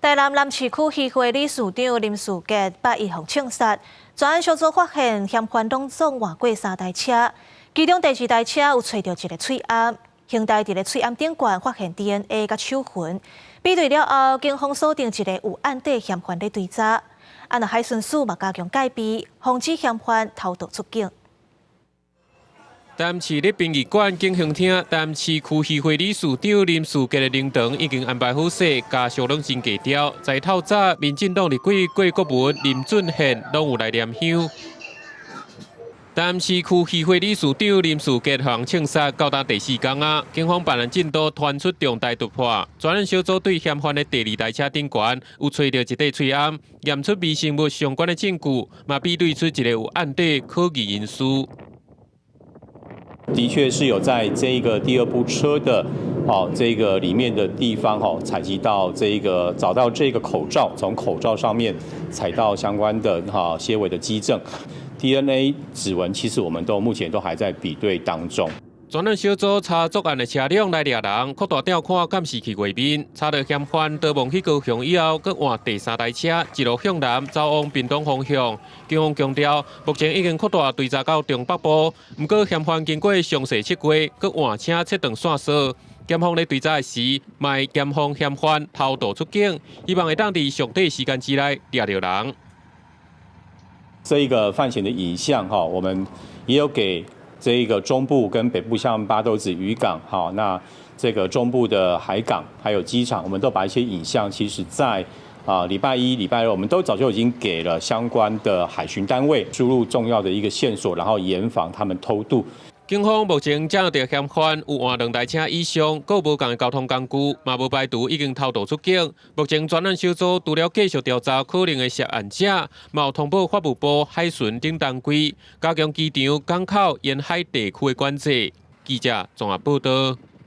台南南市区渔会理事长林树杰8日被枪杀，专案小组发现嫌犯当中换过3台车，其中第2台车有找到一个喙罨，现代伫个喙罨顶悬发现 DNA 甲手痕，比对了后，警方锁定一个有案底嫌犯咧追查，案内海巡署嘛加强戒备，防止嫌犯偷渡出境。 台南市立殡仪馆警刑厅，台南市区渔会理事长林树杰的灵堂已经安排好势，加上冷静低调。在透早，民进党立委郭国文、林俊宪拢有来念香。台南市区渔会理事长林树杰被枪杀，到达第4天啊，警方办案进度传出重大突破。专案小组对嫌犯的第2台车顶悬有找到一块喙罨，验出微生物相关的证据，嘛比对出一个有案底可疑因素。 的确是有在这一个第2部车的这个里面的地方采集到找到这个口罩，从口罩上面采到相关的些微的基证 ，DNA 指纹，其实我们目前都还在比对当中。 专案小组查作案的车辆来抓人，扩大调看监视器画面，查到嫌犯逃亡去高雄以后，佮换第3台车一路向南走往屏东方向。警方强调，目前已经扩大追查到中北部，不过嫌犯经过详细测过，佮换车切断线索。检方咧追查时，卖严防嫌犯偷渡出境，希望会当伫上短时间之内抓到人。这一个犯嫌的影像我们也有给。 这一个中部跟北部，像八斗子渔港，那这个中部的海港还有机场，我们都把一些影像，其实在礼拜1、礼拜2，我们都早就已经给了相关的海巡单位输入重要的一个线索，然后严防他们偷渡。 警方目前掌握到嫌犯有换2台车以上，各无共的交通工具，嘛无排除已经偷渡出境。目前专案小组除了继续调查可能的涉案者，嘛有通报法务部、海巡等单位，加强机场、港口沿海地区的管制。记者综合报道。